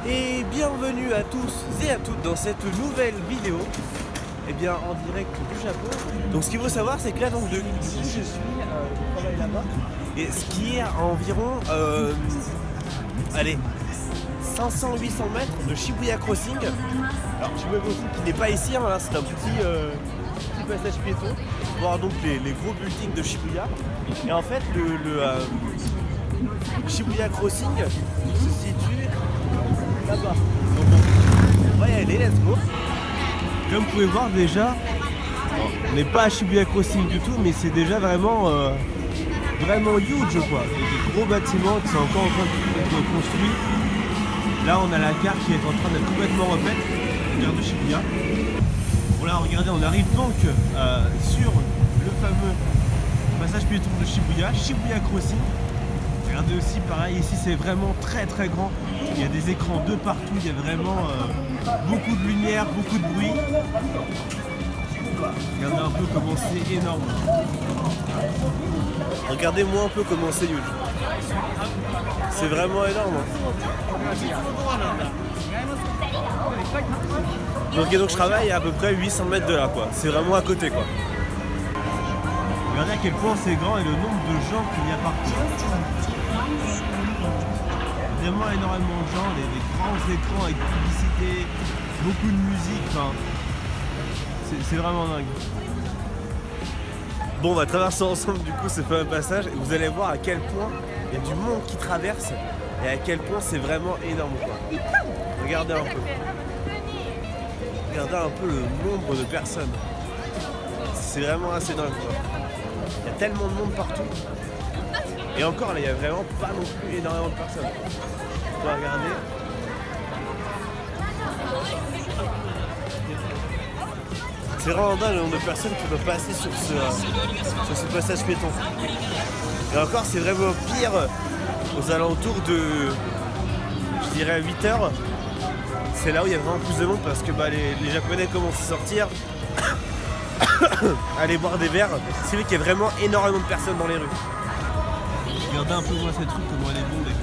Et bienvenue à tous et à toutes dans cette nouvelle vidéo, et bien en direct du Japon. Donc ce qu'il faut savoir, c'est que là donc je travaille là-bas, et ce qui est à environ 500-800 mètres de Shibuya Crossing. Alors Shibuya Crossing qui n'est pas ici, hein, là c'est un petit passage piéton pour voir donc les gros buildings de Shibuya. Et en fait le Shibuya Crossing se situe là-bas. Donc on va y aller, let's go. Comme vous pouvez voir déjà, on n'est pas à Shibuya Crossing du tout, mais c'est déjà vraiment huge quoi. Il y a des gros bâtiments qui sont encore en train d'être construits. Là on a la carte qui est en train d'être complètement refaite, gare de Shibuya. Voilà, regardez, on arrive donc sur le fameux passage piéton de Shibuya, Shibuya Crossing. Regardez aussi, pareil, ici c'est vraiment très très grand. Il y a des écrans de partout, il y a vraiment beaucoup de lumière, beaucoup de bruit. Regardez un peu comment c'est énorme. Regardez-moi un peu comment c'est huge. C'est vraiment énorme. Donc je travaille à peu près 800 mètres de là quoi. C'est vraiment à côté quoi. Regardez à quel point c'est grand et le nombre de gens qu'il y a partout. Vraiment énormément de gens, des grands écrans avec publicité, beaucoup de musique, enfin c'est vraiment dingue. Bon, on va traverser ensemble du coup ce fameux passage et vous allez voir à quel point il y a du monde qui traverse et à quel point c'est vraiment énorme quoi. Regardez un peu. Regardez un peu le nombre de personnes. C'est vraiment assez dingue quoi. Il y a tellement de monde partout. Et encore là, il n'y a vraiment pas non plus énormément de personnes. On va regarder. C'est vraiment dingue le nombre de personnes qui peuvent passer sur ce passage piéton. Et encore, c'est vraiment pire aux alentours de, je dirais, 8 heures. C'est là où il y a vraiment plus de monde parce que les Japonais commencent à sortir, aller boire des verres. C'est vrai qu'il y a vraiment énormément de personnes dans les rues. Regardez un peu moi cette rue, comment elle est bondée.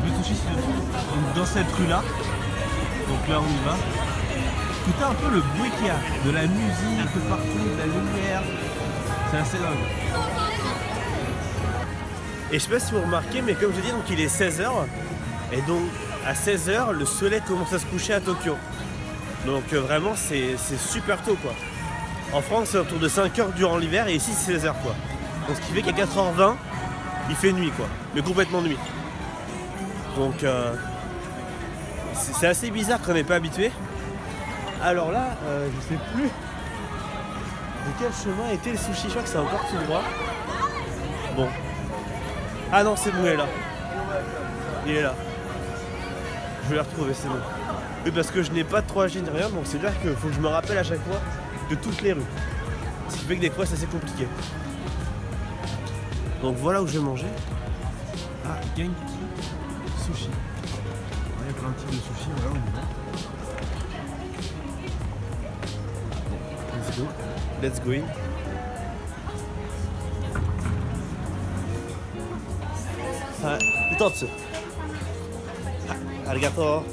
Le sushi c'est donc dans cette rue là. Donc là on y va. Écoutez un peu le bruit qu'il y a, de la musique partout, de la lumière. C'est assez dingue. Et je sais pas si vous remarquez, mais comme je dis, donc il est 16h. Et donc à 16h, le soleil commence à se coucher à Tokyo. Donc vraiment c'est super tôt quoi. En France c'est autour de 5h durant l'hiver et ici c'est 16h quoi. Donc ce qui fait qu'à 4h20 il fait nuit quoi. Mais complètement nuit. Donc c'est assez bizarre quand on n'est pas habitué. Alors là je sais plus de quel chemin était le sushi. Je crois que c'est encore tout droit. Bon. Ah non c'est bon, il est là. Il est là. Je vais le retrouver, c'est bon. Oui parce que je n'ai pas de 3G ni rien, donc c'est-à-dire qu'il faut que je me rappelle à chaque fois de toutes les rues. Ce qui fait que des fois c'est assez compliqué. Donc voilà où je vais manger. Ah, Genki Sushi. Il y a plein de types de sushi, voilà on y va. Let's go. Let's go in. Ah, itatsu. Arigato.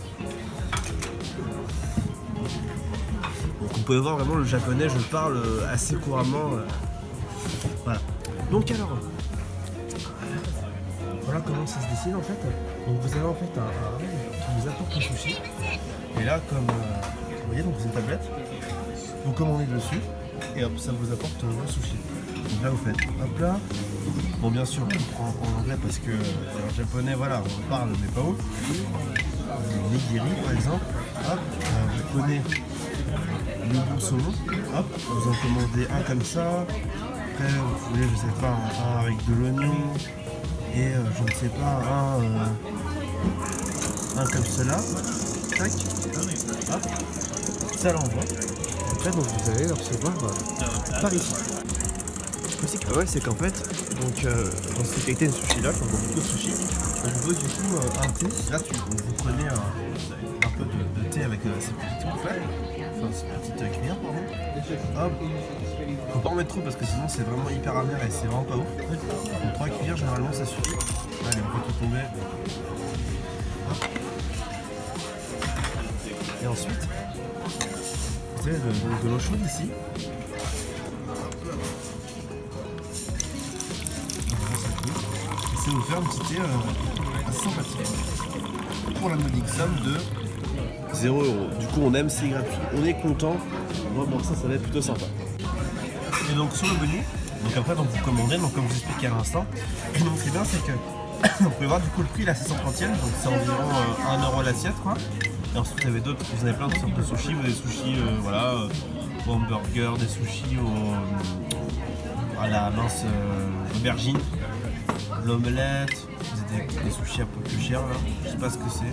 Donc vous pouvez voir vraiment le japonais, je parle assez couramment. Voilà. Donc alors, voilà comment ça se décide en fait. Donc vous avez en fait un rail qui vous apporte le sushi. Et là comme vous voyez, donc vous avez une tablette, vous commandez dessus et hop ça vous apporte le sushi. Donc là vous faites hop là. Bon bien sûr on prend en anglais parce que en japonais voilà on parle mais pas ouf. Nigiri par exemple, hop, vous prenez le bon saumon, hop, vous en commandez un comme ça, après vous voulez je sais pas un avec de l'oignon et je ne sais pas un comme cela, tac, hop, ça l'envoie, après donc vous allez le recevoir par ici. Ce qui est pas mal c'est qu'en fait donc dans cette qualité de sushi là, quand on beaucoup de sushi, on vous pose du coup un thé gratuit. Donc vous prenez un peu de thé avec ces petites coupettes, enfin ces petites cuillères, pardon. Hop. Faut pas en mettre trop parce que sinon c'est vraiment hyper amer et c'est vraiment pas ouf. Donc 3 cuillères généralement ça suffit. Allez, on fait tout tomber. Hop. Et ensuite, vous avez de l'eau chaude ici. C'est vous faire un petit thé assez sympathique pour la modique somme de 0 €. Du coup on aime, c'est gratuit, on est content. Moi bon ça va être plutôt sympa. Et donc sur le menu, donc après donc vous commandez, donc comme je vous expliquais à l'instant, et donc ce qui est bien c'est que vous pouvez voir du coup le prix là c'est 130 yens, donc c'est environ 1 € l'assiette quoi. Et ensuite vous avez d'autres, vous avez plein de sortes de sushis, vous avez des sushis voilà, au hamburger, des sushis à la mince aubergine, l'omelette, des sushis un peu plus chers là, je sais pas ce que c'est.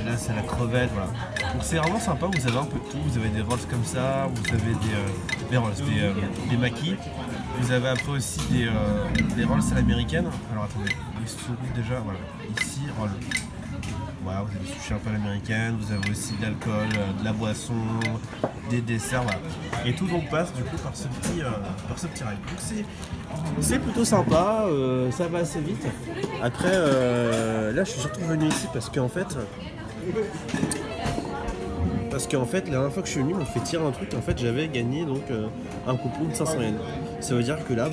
Là c'est la crevette, voilà. Donc c'est vraiment sympa, vous avez un peu de tout, vous avez des rolls comme ça, vous avez des maquis, vous avez après aussi des rolls à l'américaine. Alors attendez, ils sont où déjà, voilà, ici roll. Voilà, vous avez des sushis un peu à l'américaine, vous avez aussi de l'alcool, de la boisson, des desserts, voilà. Et tout donc passe du coup par ce petit rail. Donc c'est plutôt sympa, ça va assez vite. Après, là je suis surtout venu ici parce qu'en fait, la dernière fois que je suis venu, on me fait tirer un truc. En fait, j'avais gagné donc un coupon de 500 yens. Ça veut dire que là,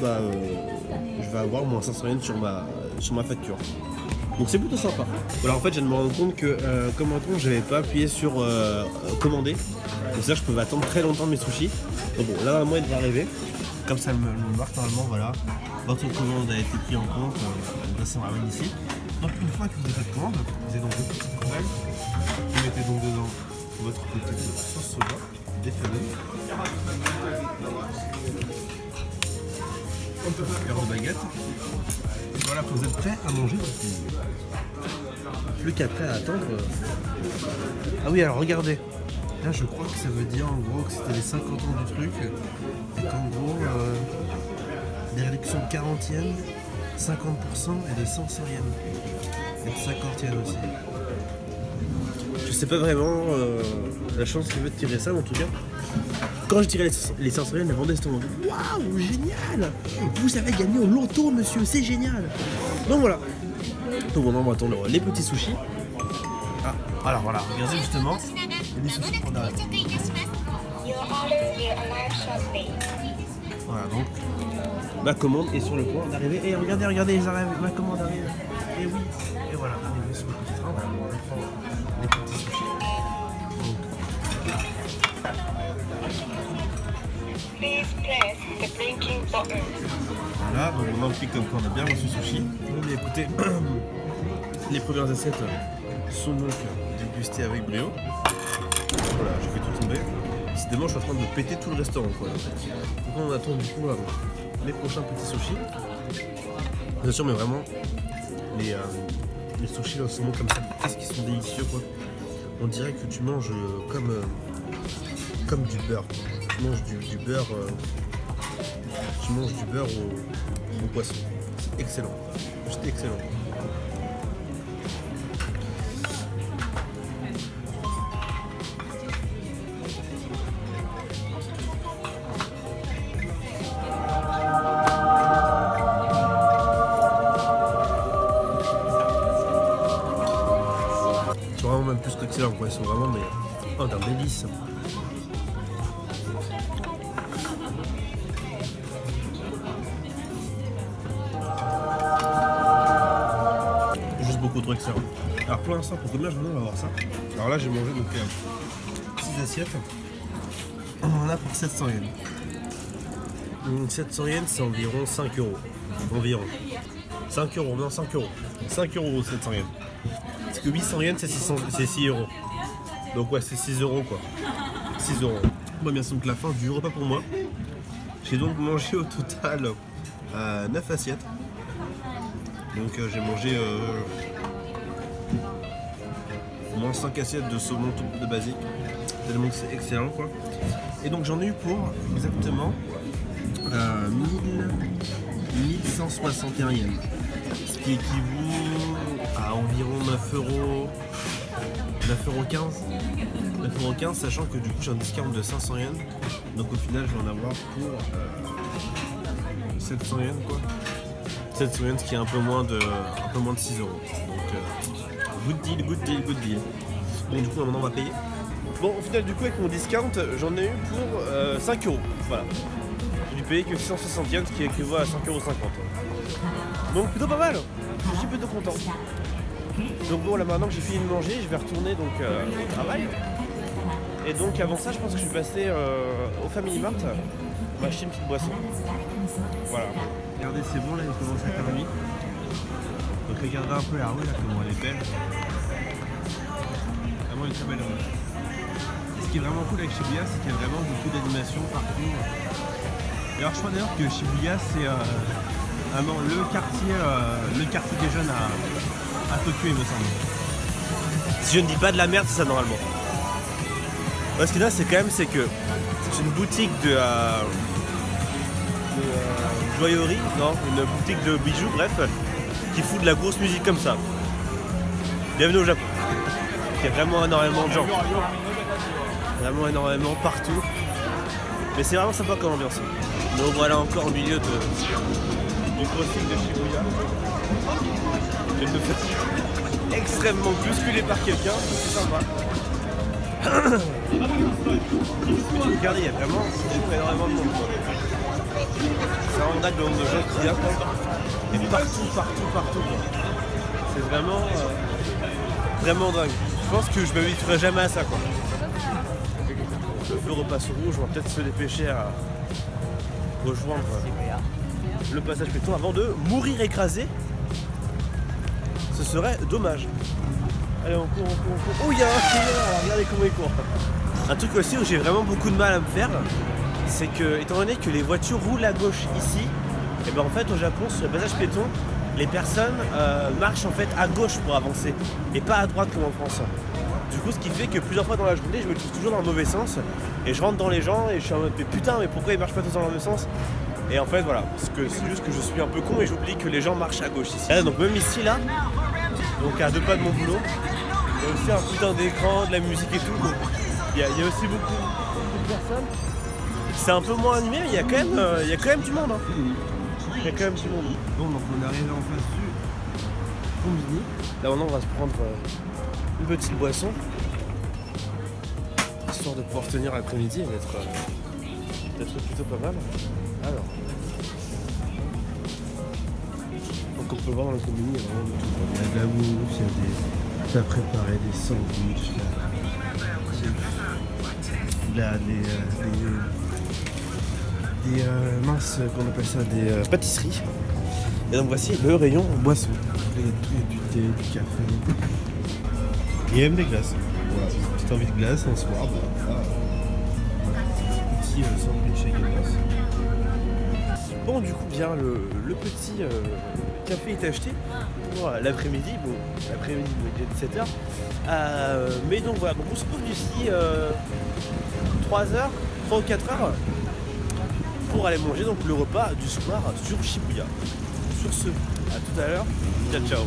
je vais avoir moins 500 yens sur ma facture. Donc c'est plutôt sympa. Alors en fait, je viens de me rendre compte que comme un con, j'avais pas appuyé sur commander. Donc ça, je peux attendre très longtemps mes sushis. Donc bon, là, normalement, il devrait arriver. Comme ça, me marque normalement, voilà. Votre commande a été prise en compte. Ça me ramène ici. Donc une fois que vous avez fait commande, vous avez donc deux petites poubelles. Vous mettez donc dedans votre côté de sauce soja, défait. Un peu de baguette. Voilà, vous êtes prêts à manger. Plus qu'après à attendre. Ah oui, alors regardez. Là, je crois que ça veut dire en gros que c'était les 50 ans du truc. Et qu'en gros, des réductions de 40 yens, 50% et de 100 yens. Et de 50 yens aussi. Je sais pas vraiment la chance qu'il veut de tirer ça, mais en tout cas. Quand je tirais les 500 yens, la vendeuse était en mode waouh, génial! Vous avez gagné au loto, monsieur, c'est génial! Donc voilà. Donc on va attendre les petits sushis. Ah, alors voilà, regardez justement. Il y a des sushis pour derrière. Voilà, donc ma commande est sur le point d'arriver. Et regardez, ils arrivent, ma commande arrive. Et oui, et voilà, arrivé sur le petit train. Voilà, on prend les petits sushis. Voilà, donc on implique comme quoi on a bien reçu sushi. Donc écoutez, les premières assiettes sont donc dégustées avec brio. Voilà, je fais tout tomber. Décidément, je suis en train de péter tout le restaurant, quoi. Donc on attend du coup les prochains petits sushis. Bien sûr, mais vraiment, les sushis au saumon comme ça, qu'est-ce qu'ils sont délicieux, quoi. On dirait que tu manges comme du beurre. Tu manges du beurre. Tu manges du beurre au poisson. C'est excellent. C'est excellent. C'est vraiment même plus qu'excellent, quoi. Ils sont vraiment d'un délice. Beaucoup trop excellent. Alors pour l'instant, pour combien je vais avoir ça? Alors là j'ai mangé donc 6 assiettes. On en a pour 700 yens. 700 yens c'est environ 5 €. Environ. 5 €, non 5 €. 5 € 700 yens. Parce que 800 yens c'est 6 €. Donc ouais c'est 6 € quoi. 6 €. Bon bien donc la fin du repas pour moi. J'ai donc mangé au total 9 assiettes. Donc j'ai mangé au moins 5 assiettes de saumon de basique, tellement que c'est excellent quoi. Et donc j'en ai eu pour exactement 1161 yens, ce qui équivaut à environ 9 €, 9,15€, sachant que du coup j'ai un discount de 500 yens. Donc au final je vais en avoir pour 700 yens quoi. 700 yens, ce qui est un peu moins de 6€. Donc good deal. Bon du coup maintenant on va payer. Bon au final du coup avec mon discount j'en ai eu pour 5€. Voilà. J'ai payé que 660 yens, ce qui équivaut à 5,50€. Donc plutôt pas mal. Je suis plutôt content. Donc bon là maintenant que j'ai fini de manger, je vais retourner donc au travail. Et donc avant ça je pense que je suis passé au Family Mart m'acheter une petite boisson. Voilà. Regardez c'est bon là, il commence à faire nuit. Donc regardez un peu la rue là, comment elle est belle. Vraiment une très belle rue. Ce qui est vraiment cool avec Shibuya, c'est qu'il y a vraiment beaucoup d'animation partout. Alors je crois d'ailleurs que Shibuya c'est vraiment le quartier des jeunes à Tokyo il me semble. Si je ne dis pas de la merde c'est ça normalement. Ce qu'il y a c'est quand même c'est que c'est une boutique de joaillerie, non, une boutique de bijoux, bref, qui fout de la grosse musique comme ça. Bienvenue au Japon. Il y a vraiment énormément de gens. Vraiment énormément partout. Mais c'est vraiment sympa comme ambiance. Donc voilà encore au milieu du crossing de Shibuya. Je me fais extrêmement bousculé par quelqu'un, c'est sympa. Regardez, il y a vraiment énormément de monde. C'est vraiment dingue le nombre de gens qui viennent. Et partout. C'est vraiment dingue. Je pense que je m'habituerai jamais à ça quoi. Le feu repasse au rouge, on va peut-être se dépêcher à rejoindre le passage piéton avant de mourir écrasé. Ce serait dommage. Allez on court. Oh il y a un killer, regardez comment il court. Un truc aussi où j'ai vraiment beaucoup de mal à me faire, c'est que étant donné que les voitures roulent à gauche ici, et ben en fait au Japon sur le passage piéton, les personnes marchent en fait à gauche pour avancer et pas à droite comme en France. Du coup ce qui fait que plusieurs fois dans la journée je me trouve toujours dans le mauvais sens et je rentre dans les gens et je suis en mode mais putain mais pourquoi ils marchent pas tous dans le même sens? Et en fait voilà, parce que c'est juste que je suis un peu con et j'oublie que les gens marchent à gauche ici. Donc même ici là, donc à 2 pas de mon boulot, il y a aussi un putain d'écran, de la musique et tout. Donc il y a aussi beaucoup de personnes. C'est un peu moins animé mais il y a quand même du monde. Hein. Il y a quand même du monde. Bon donc on est arrivé en face du combini. Là maintenant on va se prendre une petite boisson. Histoire de pouvoir tenir l'après-midi et d'être plutôt pas mal. Alors. Donc on peut voir dans le combini, il y a vraiment de tout. Il y a de la mousse, il y a des préparé, des sandwichs, des minces, qu'on appelle ça, des pâtisseries. Et donc voici le rayon boisson. Il y a du thé, du café. Et même des glaces. Voilà, si tu as envie de glace un soir, bah voilà. Petit sandwich et glace. Bon du coup bien le petit café est acheté pour l'après-midi, bon l'après-midi il est 17h. Mais donc voilà, donc on se retrouve d'ici 3 ou 4 heures pour aller manger donc le repas du soir sur Shibuya. Sur ce, à tout à l'heure, ciao ciao.